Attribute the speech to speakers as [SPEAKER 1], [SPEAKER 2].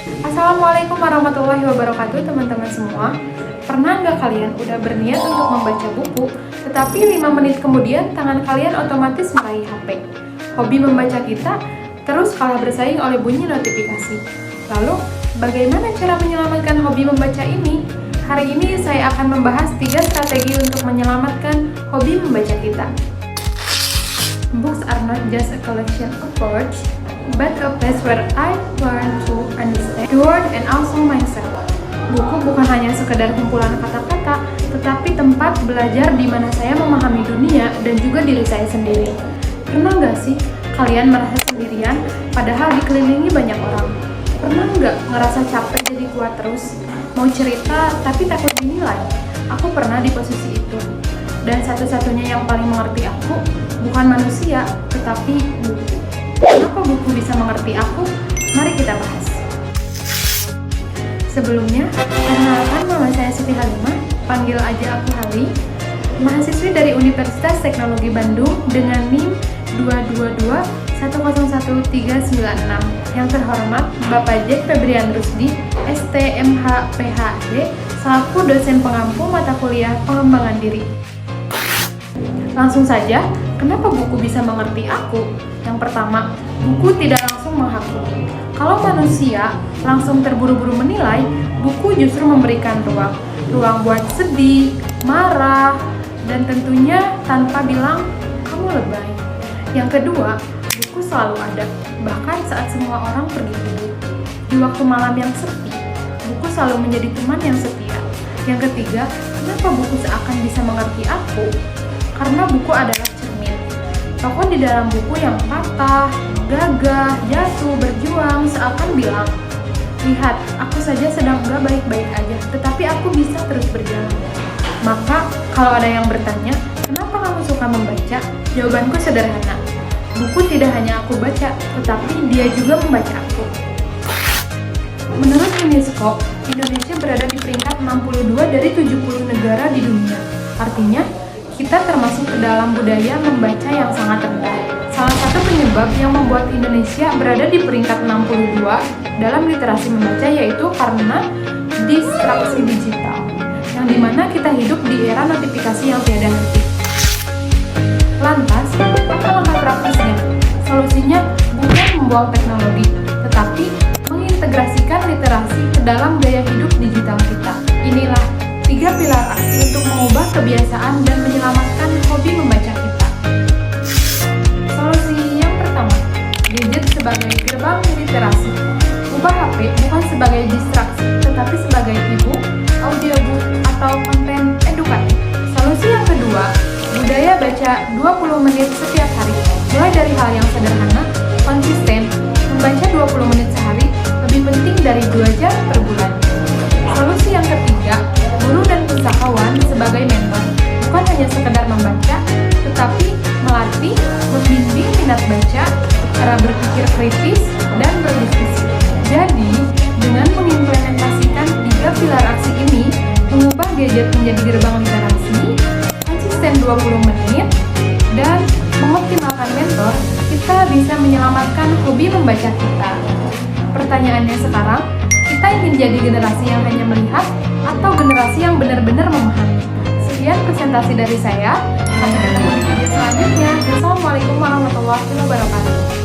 [SPEAKER 1] Assalamualaikum warahmatullahi wabarakatuh teman-teman semua. Pernah nggak kalian udah berniat untuk membaca buku, tetapi 5 menit kemudian tangan kalian otomatis meraih HP? Hobi membaca kita terus kalah bersaing oleh bunyi notifikasi. Lalu, bagaimana cara menyelamatkan hobi membaca ini? Hari ini saya akan membahas 3 strategi untuk menyelamatkan hobi membaca kita. Books are not just a collection of words, but a place where I learn to understand the world and also myself. Buku bukan hanya sekedar kumpulan kata-kata, tetapi tempat belajar di mana saya memahami dunia dan juga diri saya sendiri. Pernah nggak sih kalian merasa sendirian, padahal dikelilingi banyak orang? Pernah nggak ngerasa capek jadi kuat terus? Mau cerita, tapi takut dinilai? Aku pernah di posisi itu. Dan satu-satunya yang paling mengerti aku, bukan manusia, tetapi buku. Kenapa buku bisa mengerti aku? Mari kita bahas. Sebelumnya, perkenalkan nama saya Siti Halimah, panggil aja aku Hali, mahasiswi dari Universitas Teknologi Bandung dengan NIM 222101396. Yang terhormat Bapak Jack Febrian Rusdi, STMH PhD, selaku dosen pengampu mata kuliah pengembangan diri. Langsung saja, kenapa buku bisa mengerti aku? Yang pertama, buku tidak langsung menghakimi. Kalau manusia langsung terburu-buru menilai, buku justru memberikan ruang buat sedih, marah, dan tentunya tanpa bilang, kamu lebay. Yang kedua, buku selalu ada, bahkan saat semua orang pergi tidur. Di waktu malam yang sepi, buku selalu menjadi teman yang setia. Yang ketiga, kenapa buku seakan bisa mengerti aku? Karena buku adalah cermin. Tokoh di dalam buku yang patah, gagah, jatuh, berjuang seakan bilang, lihat, aku saja sedang gak baik-baik aja, tetapi aku bisa terus berjalan. Maka, kalau ada yang bertanya, kenapa kamu suka membaca? Jawabanku sederhana. Buku tidak hanya aku baca, tetapi dia juga membaca aku. Menurut UNESCO, Indonesia berada di peringkat 62 dari 70 negara di dunia. Artinya, kita termasuk ke dalam budaya membaca yang sangat rendah. Salah satu penyebab yang membuat Indonesia berada di peringkat 62 dalam literasi membaca yaitu karena distraksi digital, yang dimana kita hidup di era notifikasi yang tiada henti. Lantas, apa langkah praktisnya? Solusinya bukan membuang teknologi, tetapi mengintegrasikan literasi ke dalam gaya hidup digital kita. Inilah 3 pilar aksi untuk mengubah kebiasaan dan menyelamatkan hobi membaca kita. Solusi yang pertama, gadget sebagai gerbang literasi. Ubah HP bukan sebagai distraksi, tetapi sebagai e-book, audiobook, atau konten edukatif. Solusi yang kedua, budaya baca 20 menit setiap hari. Mulai dari hal yang sederhana, konsisten, membaca 20 menit sehari lebih penting dari 2 jam per bulan. Solusi yang ketiga, guru dan pustakawan sebagai mentor, bukan hanya sekedar membaca, tetapi melatih, membimbing minat baca, cara berpikir kritis, dan berdiskusi. Jadi, dengan mengimplementasikan 3 pilar aksi ini, mengubah gadget menjadi gerbang literasi, konsisten 20 menit, dan mengoptimalkan mentor, kita bisa menyelamatkan hobi membaca kita. Pertanyaannya sekarang, kita ingin jadi generasi yang hanya melihat atau generasi yang benar-benar memahami? Sekian presentasi dari saya. Sampai ketemu di video selanjutnya. Wassalamualaikum warahmatullahi wabarakatuh.